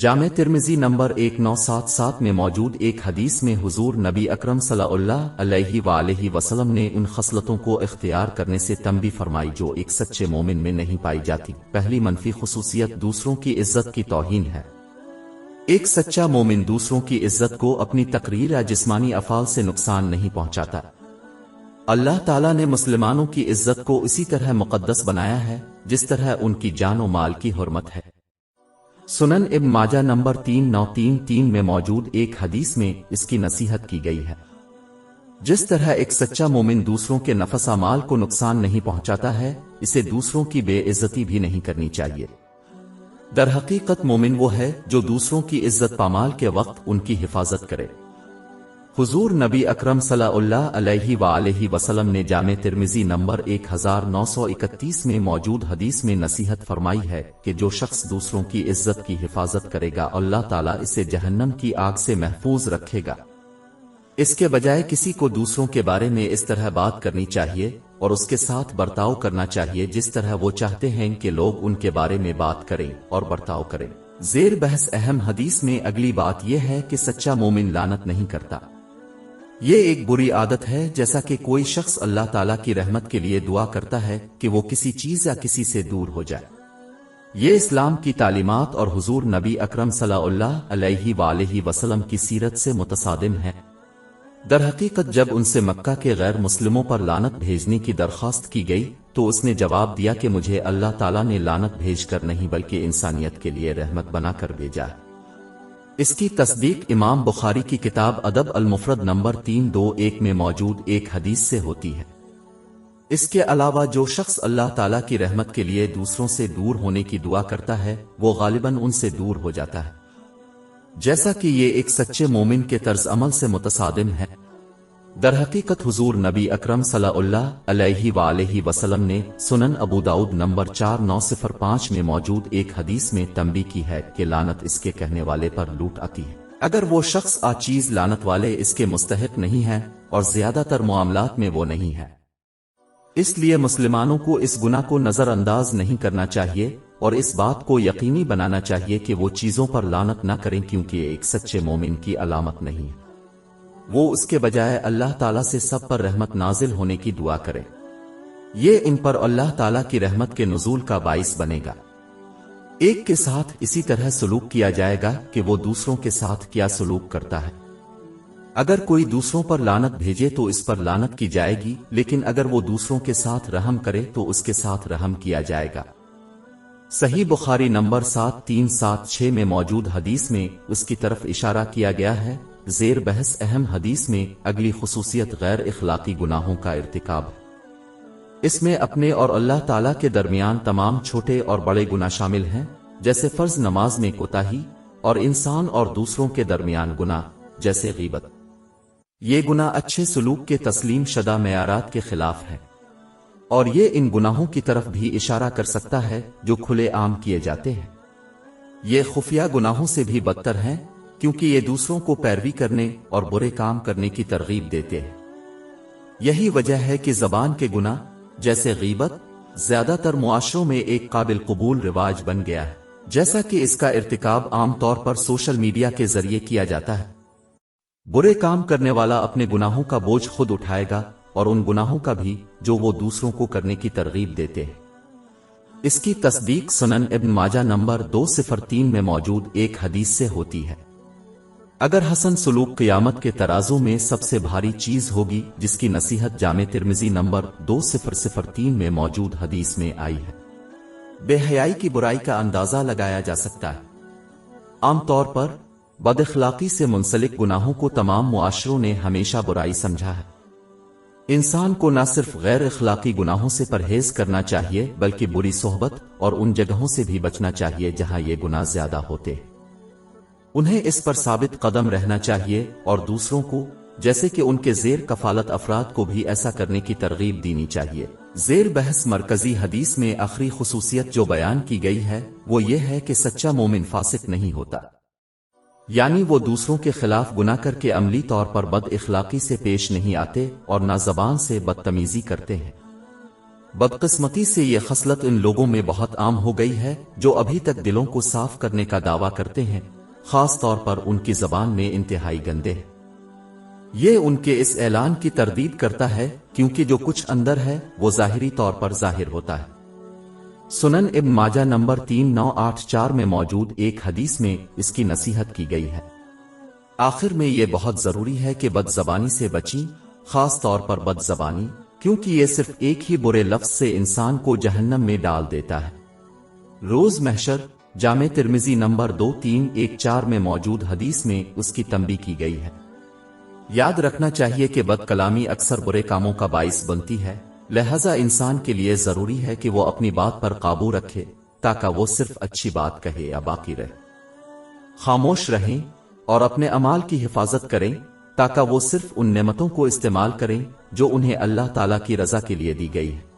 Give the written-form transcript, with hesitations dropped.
जामे तिर्मिज़ी नंबर 1977 में मौजूद एक हदीस में हुजूर नबी अकरम सल्लल्लाहु अलैहि वसल्लम ने उन खसलतों को इख्तियार करने से तंबी फरमाई जो एक सच्चे मोमिन में नहीं पाई जाती। पहली मनफी खुसूसियत दूसरों की इज्जत की तौहीन है। एक सच्चा मोमिन दूसरों की इज्जत को अपनी तकरीर या जिस्मानी अफ़ाल से नुकसान नहीं पहुंचाता। अल्लाह ताला ने मुसलमानों की इज्जत को इसी तरह मुक़द्दस बनाया है जिस तरह उनकी जान और माल की हुर्मत है। सुनन इब्न माजा नंबर 3933 में मौजूद एक हदीस में इसकी नसीहत की गई है। जिस तरह एक सच्चा मोमिन दूसरों के नफसा माल को नुकसान नहीं पहुंचाता है, इसे दूसरों की बेइज्जती भी नहीं करनी चाहिए। दरहकीकत मोमिन वो है जो दूसरों की इज्जत पामाल के वक्त उनकी हिफाजत करे। हुजूर नबी अकरम सल्लल्लाहु अलैहि वसल्लम ने जामे तिर्मिज़ी नंबर 1931 में मौजूद हदीस में नसीहत फरमाई है कि जो शख्स दूसरों की इज्जत की हिफाजत करेगा अल्लाह ताला इसे जहन्नम की आग से महफूज रखेगा। इसके बजाय किसी को दूसरों के बारे में इस तरह बात करनी चाहिए और उसके साथ बर्ताव करना चाहिए जिस तरह वो चाहते हैं कि लोग उनके बारे में बात करें और बर्ताव करें। ज़ेर बहस अहम हदीस में अगली बात यह है कि सच्चा मोमिन लानत नहीं करता। ये एक बुरी आदत है, जैसा कि कोई शख्स अल्लाह ताला की रहमत के लिए दुआ करता है कि वो किसी चीज या किसी से दूर हो जाए। ये इस्लाम की तालीमात और हुजूर नबी अकरम सल्लल्लाहु अलैहि वसल्लम की सीरत से मुतसादिम है। दरहकीकत जब उनसे मक्का के गैर मुस्लिमों पर लानत भेजने की दरख्वास्त की गई तो उसने जवाब दिया कि मुझे अल्लाह ताला ने लानत भेजकर नहीं बल्कि इंसानियत के लिए रहमत बनाकर भेजा है। इसकी तस्दीक इमाम बुखारी की किताब अदब अल-मुफरद नंबर 321 में मौजूद एक हदीस से होती है। इसके अलावा जो शख्स अल्लाह ताला की रहमत के लिए दूसरों से दूर होने की दुआ करता है वो गालिबन उनसे दूर हो जाता है, जैसा कि ये एक सच्चे मोमिन के तर्ज अमल से मुतसादिम है। दरहकीकत हुजूर नबी अकरम सल्लल्लाहु अलैहि वसल्लम ने सुनन अबू दाऊद नंबर 4905 में मौजूद एक हदीस में तंबी की है कि लानत इसके कहने वाले पर लूट आती है अगर वो शख्स आचीज लानत वाले इसके मुस्तहिक नहीं है और ज्यादातर मामलात में वो नहीं है। इसलिए मुसलमानों को इस गुनाह को नजरअंदाज नहीं करना चाहिए और इस बात को यकीनी बनाना चाहिए कि वो चीजों पर लानत न करें, क्योंकि ये एक सच्चे मोमिन की अलामत नहीं है। वो उसके बजाय अल्लाह ताला से सब पर रहमत नाजिल होने की दुआ करें। ये इन पर अल्लाह ताला की रहमत के नुज़ूल का बाइस बनेगा। एक के साथ इसी तरह सलूक किया जाएगा कि वो दूसरों के साथ क्या सलूक करता है। अगर कोई दूसरों पर लानत भेजे तो इस पर लानत की जाएगी, लेकिन अगर वो दूसरों के साथ रहम करे तो उसके साथ रहम किया जाएगा। सही बुखारी नंबर 7376 में मौजूद हदीस में उसकी तरफ इशारा किया गया है। ज़ेर बहस अहम हदीस में अगली खुसूसियत गैर इखलाकी गुनाहों का इर्तिकाब है। इसमें अपने और अल्लाह ताला के दरमियान तमाम छोटे और बड़े गुनाह शामिल हैं, जैसे फर्ज नमाज में कोताही और इंसान और दूसरों के दरमियान गुनाह जैसे गीबत। ये गुनाह अच्छे सलूक के तस्लीम शदा मेयारात के खिलाफ है और ये इन गुनाहों की तरफ भी इशारा कर सकता है जो खुले आम किए जाते हैं। ये खुफिया गुनाहों से भी बदतर हैं, क्योंकि ये दूसरों को पैरवी करने और बुरे काम करने की तरगीब देते हैं। यही वजह है कि ज़बान के गुनाह जैसे गीबत ज्यादातर मुआशरों में एक काबिल कबूल रिवाज बन गया है, जैसा कि इसका इर्तिकाब आमतौर पर सोशल मीडिया के जरिए किया जाता है। बुरे काम करने वाला अपने गुनाहों का बोझ खुद उठाएगा और उन गुनाहों का भी जो वो दूसरों को करने की तरगीब देते हैं। इसकी तस्दीक सुनन इब्न माजा नंबर 203 में मौजूद एक हदीस से होती है। अगर हसन सलूक क़यामत के तराजू में सबसे भारी चीज होगी, जिसकी नसीहत जामे तिर्मिज़ी नंबर 2003 में मौजूद हदीस में आई है। बेहयाई की बुराई का अंदाजा लगाया जा सकता है। आमतौर पर बदअखलाकी से मुंसलिक गुनाहों को तमाम मुआशरों ने हमेशा बुराई समझा है। इंसान को न सिर्फ गैर अखलाकी गुनाहों से परहेज करना चाहिए, बल्कि बुरी सोहबत और उन जगहों से भी बचना चाहिए जहां ये गुनाह ज्यादा होते हैं। उन्हें इस पर साबित कदम रहना चाहिए और दूसरों को, जैसे कि उनके ज़ेर कफालत अफराद को भी ऐसा करने की तरगीब देनी चाहिए। ज़ेर बहस मरकजी हदीस में आखिरी खुसूसियत जो बयान की गई है वो ये है कि सच्चा मोमिन फासिक नहीं होता, यानी वो दूसरों के खिलाफ गुनाह करके अमली तौर पर बद इखलाकी से पेश नहीं आते और ना ज़बान से बदतमीजी करते हैं। بدقسمتی سے یہ خصلت ان لوگوں میں بہت عام ہو گئی ہے جو ابھی تک دلوں کو صاف کرنے کا دعویٰ کرتے ہیں، خاص طور پر ان کی زبان میں انتہائی گندے ہیں۔ یہ ان کے اس اعلان کی تردید کرتا ہے کیونکہ جو کچھ اندر ہے وہ ظاہری طور پر ظاہر ہوتا ہے۔ سنن ابن ماجہ نمبر 3984 میں موجود ایک حدیث میں اس کی نصیحت کی گئی ہے۔ آخر میں یہ بہت ضروری ہے کہ بد زبانی سے بچیں، خاص طور پر بد زبانی، کیونکہ یہ صرف ایک ہی برے لفظ سے انسان کو جہنم میں ڈال دیتا ہے۔ روز محشر جامع ترمذی نمبر 2314 میں موجود حدیث میں اس کی تنبیہ کی گئی ہے۔ یاد رکھنا چاہیے کہ بد کلامی اکثر برے کاموں کا باعث بنتی ہے، لہذا انسان کے لیے ضروری ہے کہ وہ اپنی بات پر قابو رکھے تاکہ وہ صرف اچھی بات کہے یا باقی رہے۔ خاموش رہیں اور اپنے اعمال کی حفاظت کریں تاکہ وہ صرف ان نعمتوں کو استعمال کریں جو انہیں اللہ تعالیٰ کی رضا کے لیے دی گئی ہے۔